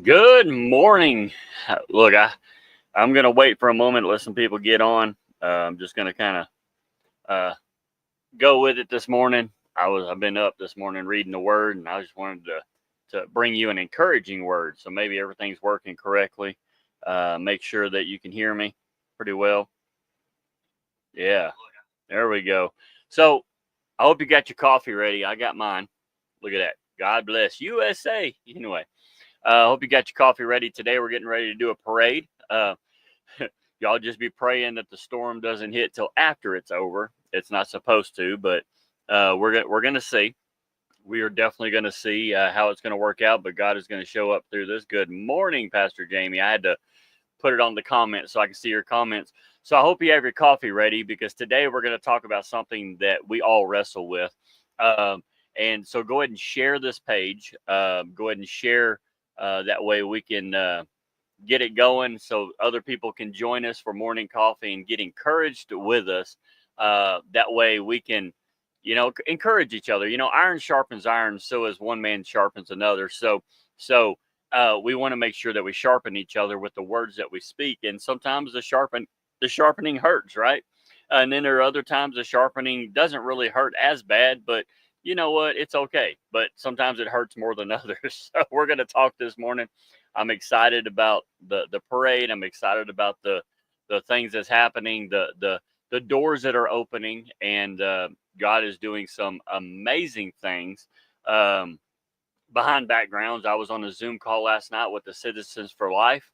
Good morning. Look, I'm going to wait for a moment to let some people get on. I'm just going to kind of uh, go with it this morning. I've been up this morning reading the word, and I just wanted to bring you an encouraging word. So maybe everything's working correctly. Make sure that you can hear me pretty well. Yeah, there we go. So I hope you got your coffee ready. I got mine. Look at that. God bless USA. Anyway. I hope you got your coffee ready today. We're getting ready to do a parade. Y'all just be praying that the storm doesn't hit till after it's over. It's not supposed to, but we're gonna see. We are definitely gonna see how it's gonna work out. But God is gonna show up through this. Good morning, Pastor Jamie. I had to put it on the comments so I can see your comments. So I hope you have your coffee ready because today we're going to talk about something that we all wrestle with. And so go ahead and share this page. Go ahead and share. That way we can get it going so other people can join us for morning coffee and get encouraged with us. That way we can, encourage each other. Iron sharpens iron, so as one man sharpens another. So we want to make sure that we sharpen each other with the words that we speak. And sometimes the sharpening hurts, right? And then there are other times the sharpening doesn't really hurt as bad, but you know what? It's okay. But sometimes it hurts more than others. So we're going to talk this morning. I'm excited about the parade. I'm excited about the things that's happening, the doors that are opening, and God is doing some amazing things. Behind backgrounds, I was on a Zoom call last night with the Citizens for Life.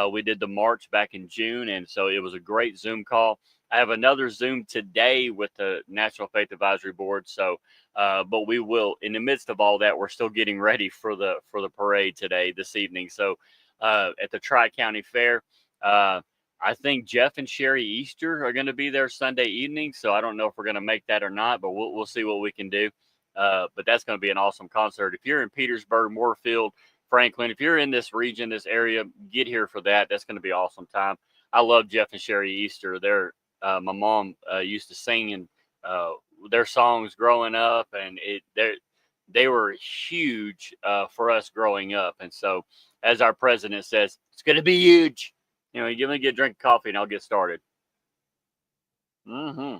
We did the march back in June, and so it was a great Zoom call. I have another Zoom today with the National Faith Advisory Board. So, but we will, in the midst of all that, we're still getting ready for the parade today, this evening. So, at the Tri-County Fair, I think Jeff and Sherry Easter are going to be there Sunday evening. So I don't know if we're going to make that or not, but we'll see what we can do. But that's going to be an awesome concert. If you're in Petersburg, Moorfield, Franklin, if you're in this region, this area, get here for that. That's going to be an awesome time. I love Jeff and Sherry Easter. My mom used to sing and their songs growing up, and they were huge for us growing up. And so, as our president says, it's going to be huge. Give me a drink of coffee and I'll get started. I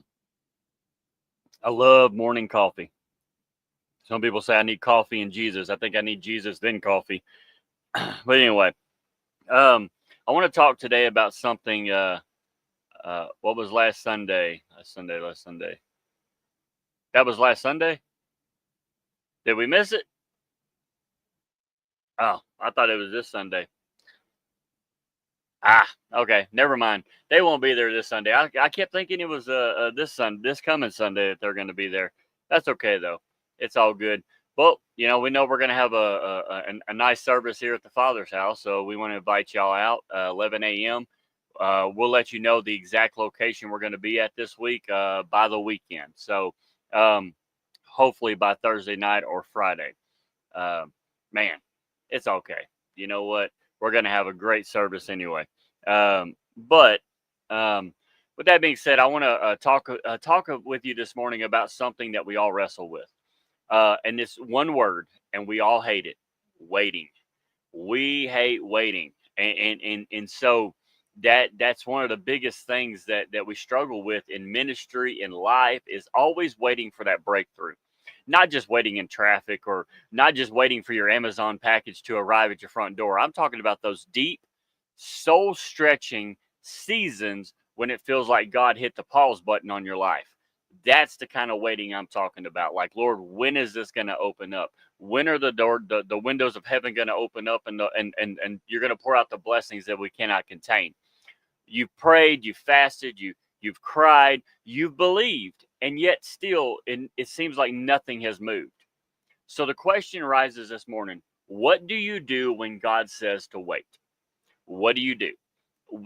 love morning coffee. Some people say I need coffee and Jesus. I think I need Jesus, then coffee. But anyway, I want to talk today about something. What was last Sunday? Last Sunday. That was last Sunday? Did we miss it? Oh, I thought it was this Sunday. Okay, never mind. They won't be there this Sunday. I kept thinking it was this coming Sunday that they're going to be there. That's okay though. It's all good. Well, we know we're going to have a nice service here at the Father's house, so we want to invite y'all out 11 a.m. We'll let you know the exact location we're going to be at this week by the weekend. So hopefully by Thursday night or Friday. Man, it's okay. You know what? We're going to have a great service anyway. But with that being said, I want to talk with you this morning about something that we all wrestle with. And it's one word, and we all hate it: waiting. We hate waiting, and so that's one of the biggest things that we struggle with in ministry, in life, is always waiting for that breakthrough. Not just waiting in traffic, or not just waiting for your Amazon package to arrive at your front door. I'm talking about those deep, soul stretching seasons when it feels like God hit the pause button on your life. That's the kind of waiting I'm talking about. Like, Lord, when is this going to open up? When are the windows of heaven going to open up, and you're going to pour out the blessings that we cannot contain? You've prayed, you've fasted, you've cried, you've believed, and yet still it seems like nothing has moved. So the question rises this morning: what do you do when God says to wait? What do you do?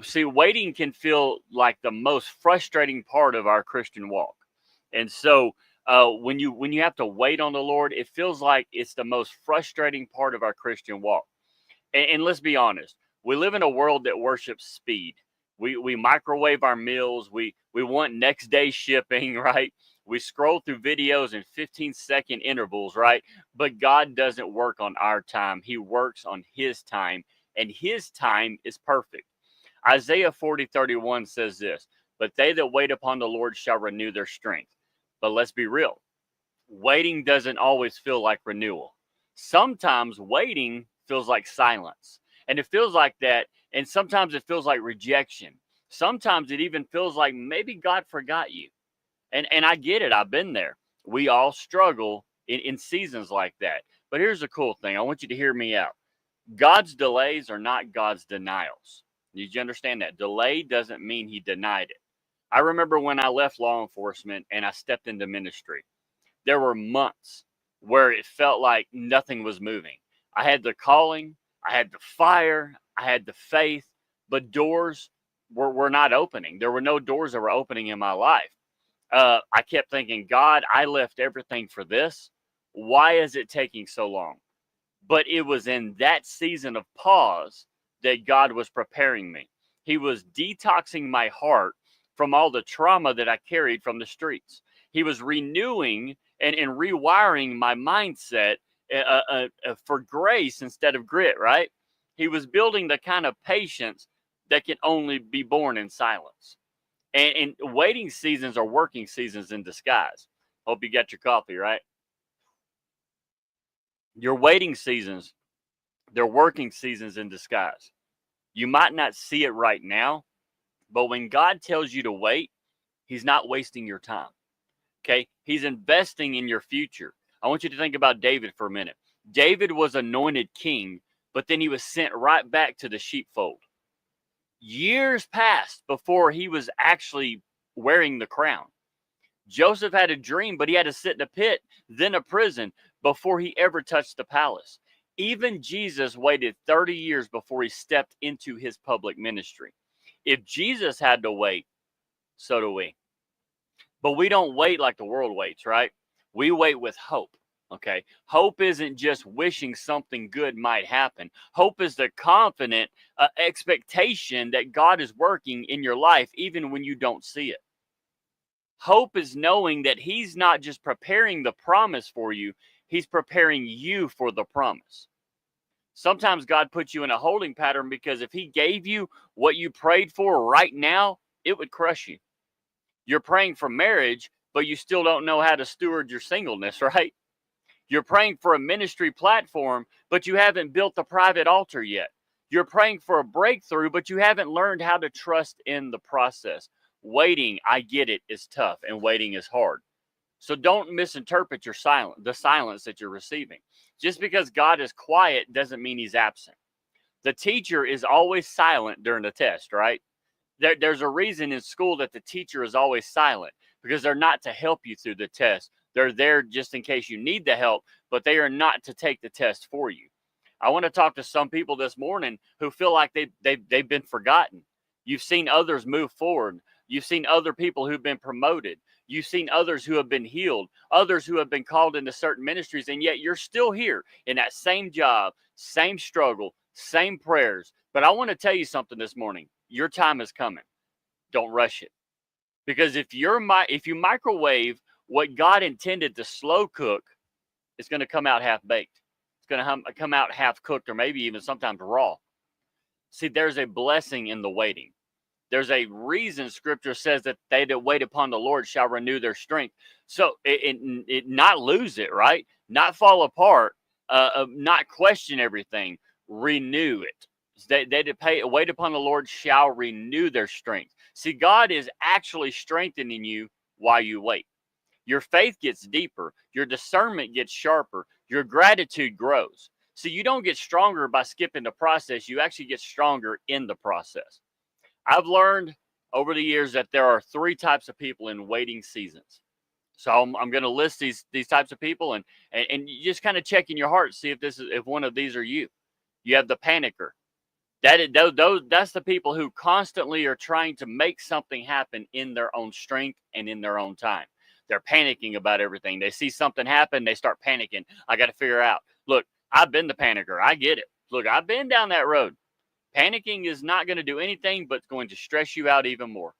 See, waiting can feel like the most frustrating part of our Christian walk. And so when you have to wait on the Lord, it feels like it's the most frustrating part of our Christian walk. And let's be honest, we live in a world that worships speed. We microwave our meals. We want next day shipping, right? We scroll through videos in 15-second intervals, right? But God doesn't work on our time. He works on his time, and his time is perfect. Isaiah 40:31 says this, but they that wait upon the Lord shall renew their strength. But let's be real. Waiting doesn't always feel like renewal. Sometimes waiting feels like silence. And it feels like that. And sometimes it feels like rejection. Sometimes it even feels like maybe God forgot you. And I get it. I've been there. We all struggle in seasons like that. But here's the cool thing. I want you to hear me out. God's delays are not God's denials. Did you understand that? Delay doesn't mean he denied it. I remember when I left law enforcement and I stepped into ministry. There were months where it felt like nothing was moving. I had the calling, I had the fire, I had the faith, but doors were not opening. There were no doors that were opening in my life. I kept thinking, God, I left everything for this. Why is it taking so long? But it was in that season of pause that God was preparing me. He was detoxing my heart from all the trauma that I carried from the streets. He was renewing and rewiring my mindset for grace instead of grit, right? He was building the kind of patience that can only be born in silence. And waiting seasons are working seasons in disguise. Hope you got your coffee, right? Your waiting seasons, they're working seasons in disguise. You might not see it right now, but when God tells you to wait, he's not wasting your time. Okay? He's investing in your future. I want you to think about David for a minute. David was anointed king, but then he was sent right back to the sheepfold. Years passed before he was actually wearing the crown. Joseph had a dream, but he had to sit in a pit, then a prison, before he ever touched the palace. Even Jesus waited 30 years before he stepped into his public ministry. If Jesus had to wait, so do we. But we don't wait like the world waits, right? We wait with hope. Okay. Hope isn't just wishing something good might happen. Hope is the confident expectation that God is working in your life, even when you don't see it. Hope is knowing that he's not just preparing the promise for you, he's preparing you for the promise. Sometimes God puts you in a holding pattern because if he gave you what you prayed for right now, it would crush you. You're praying for marriage, but you still don't know how to steward your singleness, right? You're praying for a ministry platform, but you haven't built the private altar yet. You're praying for a breakthrough, but you haven't learned how to trust in the process. Waiting, I get it, is tough, and waiting is hard. So don't misinterpret the silence that you're receiving. Just because God is quiet doesn't mean he's absent. The teacher is always silent during the test, right? There's a reason in school that the teacher is always silent, because they're not to help you through the test. They're there just in case you need the help, but they are not to take the test for you. I want to talk to some people this morning who feel like they've been forgotten. You've seen others move forward. You've seen other people who've been promoted. You've seen others who have been healed, others who have been called into certain ministries, and yet you're still here in that same job, same struggle, same prayers. But I want to tell you something this morning. Your time is coming. Don't rush it. Because if you microwave what God intended to slow cook, it's going to come out half baked. It's going to come out half cooked, or maybe even sometimes raw. See, there's a blessing in the waiting. There's a reason scripture says that they that wait upon the Lord shall renew their strength. So it not lose it, right? Not fall apart, not question everything, renew it. They that wait upon the Lord shall renew their strength. See, God is actually strengthening you while you wait. Your faith gets deeper. Your discernment gets sharper. Your gratitude grows. So you don't get stronger by skipping the process. You actually get stronger in the process. I've learned over the years that there are 3 types of people in waiting seasons. So I'm going to list these types of people, and you just kind of check in your heart, see if one of these are you. You have the panicker. That's the people who constantly are trying to make something happen in their own strength and in their own time. They're panicking about everything. They see something happen, they start panicking. I got to figure out. Look, I've been the panicker. I get it. Look, I've been down that road. Panicking is not going to do anything but going to stress you out even more.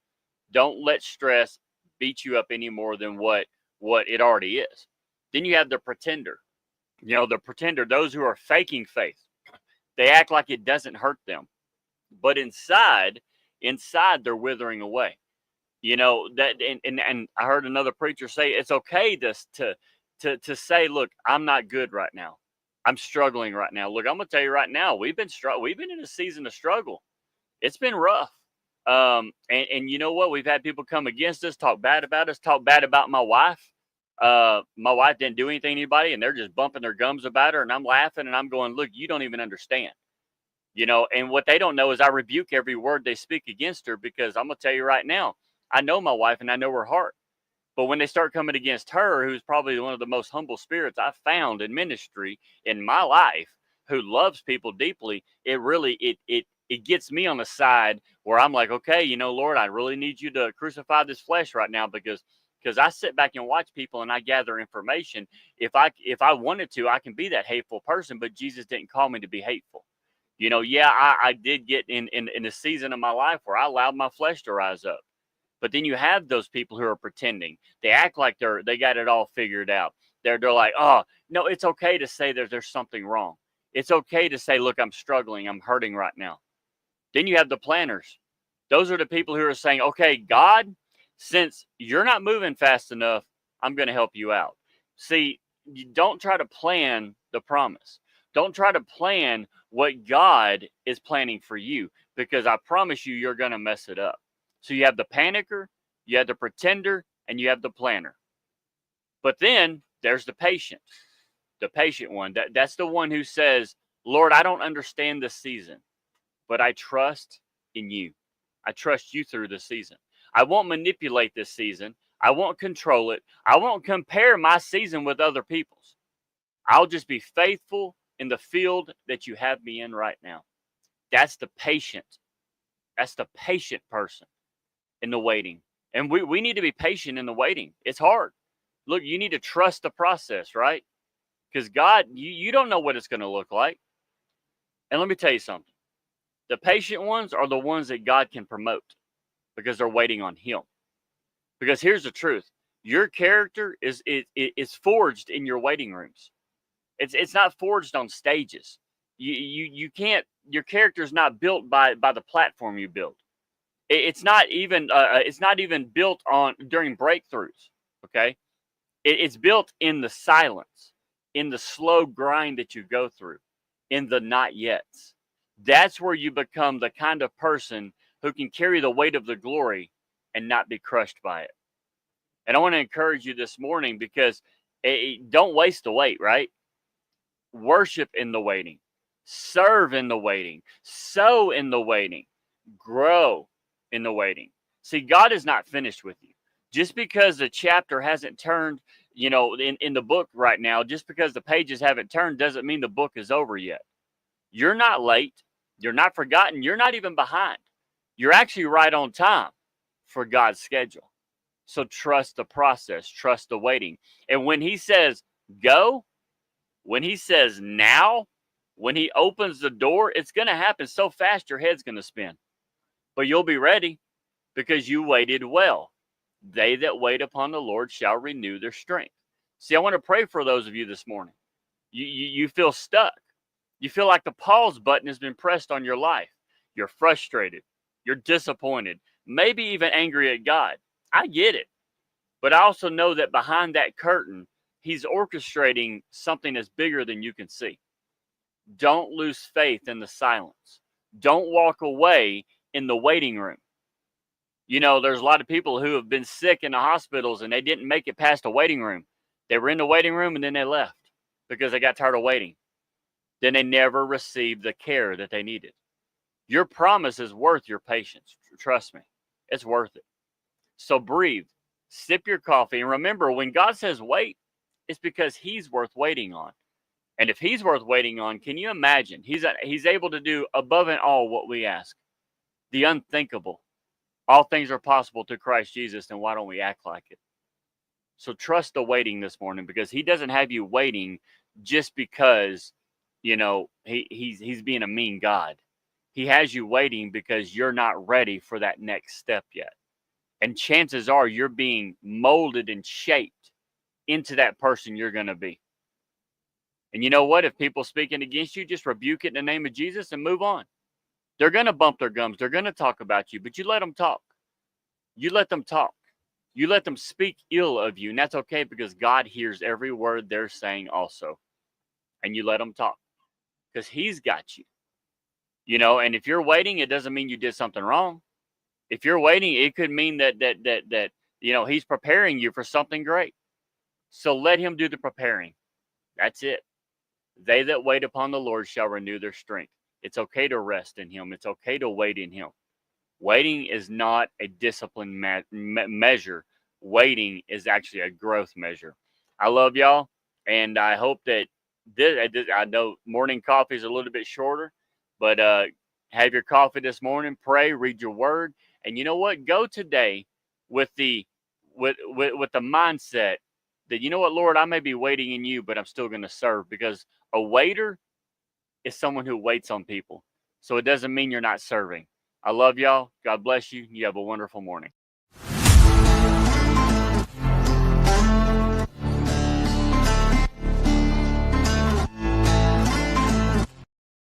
Don't let stress beat you up any more than what what it already is. Then you have the pretender. The pretender, those who are faking faith. They act like it doesn't hurt them, but inside they're withering away. That, and I heard another preacher say it's okay to say, look, I'm not good right now. I'm struggling right now. Look, I'm gonna tell you right now, we've been in a season of struggle. It's been rough. And you know what? We've had people come against us, talk bad about us, talk bad about my wife. My wife didn't do anything to anybody, and they're just bumping their gums about her, and I'm laughing, and I'm going, look, you don't even understand. And what they don't know is I rebuke every word they speak against her, because I'm going to tell you right now, I know my wife and I know her heart. But when they start coming against her, who's probably one of the most humble spirits I've found in ministry in my life, who loves people deeply, it gets me on the side where I'm like, okay, Lord, I really need you to crucify this flesh right now, because I sit back and watch people and I gather information. If I wanted to, I can be that hateful person, but Jesus didn't call me to be hateful. I did get in a season of my life where I allowed my flesh to rise up. But then you have those people who are pretending. They act like they got it all figured out. They're like, oh, no, it's okay to say there's something wrong. It's okay to say, look, I'm struggling. I'm hurting right now. Then you have the planners. Those are the people who are saying, okay, God, since you're not moving fast enough, I'm going to help you out. See, you don't try to plan the promise. Don't try to plan what God is planning for you, because I promise you, you're going to mess it up. So you have the panicker, you have the pretender, and you have the planner. But then there's the patient one. That's the one who says, Lord, I don't understand this season, but I trust in you. I trust you through this season. I won't manipulate this season. I won't control it. I won't compare my season with other people's. I'll just be faithful in the field that you have me in right now. That's the patient. That's the patient person in the waiting. And we need to be patient in the waiting. It's hard. Look, you need to trust the process, right? Because God, you don't know what it's going to look like. And let me tell you something. The patient ones are the ones that God can promote, because they're waiting on him. Because here's the truth. Your character is forged in your waiting rooms. It's not forged on stages. You can't, your character is not built by the platform you build. It's not even built on during breakthroughs. Okay. It's built in the silence, in the slow grind that you go through, in the not yets. That's where you become the kind of person who can carry the weight of the glory and not be crushed by it. And I want to encourage you this morning, because don't waste the wait, right? Worship in the waiting, serve in the waiting, sow in the waiting, grow in the waiting. See, God is not finished with you. Just because the chapter hasn't turned, in the book right now, just because the pages haven't turned doesn't mean the book is over yet. You're not late. You're not forgotten. You're not even behind. You're actually right on time for God's schedule. So trust the process, trust the waiting. And when he says go, when he says now, when he opens the door, it's going to happen so fast your head's going to spin. But you'll be ready, because you waited well. They that wait upon the Lord shall renew their strength. See, I want to pray for those of you this morning. You feel stuck. You feel like the pause button has been pressed on your life. You're frustrated. You're disappointed. Maybe even angry at God. I get it. But I also know that behind that curtain, he's orchestrating something that's bigger than you can see. Don't lose faith in the silence. Don't walk away in the waiting room. There's a lot of people who have been sick in the hospitals and they didn't make it past the waiting room. They were in the waiting room and then they left because they got tired of waiting. Then they never received the care that they needed. Your promise is worth your patience. Trust me, it's worth it. So breathe, sip your coffee, and remember, when God says wait, it's because he's worth waiting on. And if he's worth waiting on, can you imagine? He's able to do above and all what we ask. The unthinkable. All things are possible to Christ Jesus, then why don't we act like it? So trust the waiting this morning, because he doesn't have you waiting just because, he's being a mean God. He has you waiting because you're not ready for that next step yet. And chances are you're being molded and shaped into that person you're going to be. And you know what? If people speaking against you, just rebuke it in the name of Jesus and move on. They're going to bump their gums. They're going to talk about you, but you let them talk. You let them talk. You let them speak ill of you, and that's okay because God hears every word they're saying also. And you let them talk because he's got you. You know, and if you're waiting, it doesn't mean you did something wrong. If you're waiting, it could mean that you know, he's preparing you for something great. So let him do the preparing. That's it. They that wait upon the Lord shall renew their strength. It's okay to rest in him. It's okay to wait in him. Waiting is not a discipline measure. Waiting is actually a growth measure. I love y'all, and I hope that I know morning coffee is a little bit shorter, but have your coffee this morning, pray, read your word, and you know what? Go today with the mindset that, you know what, Lord, I may be waiting in you, but I'm still going to serve, because a waiter is someone who waits on people. So it doesn't mean you're not serving. I love y'all. God bless you. You have a wonderful morning.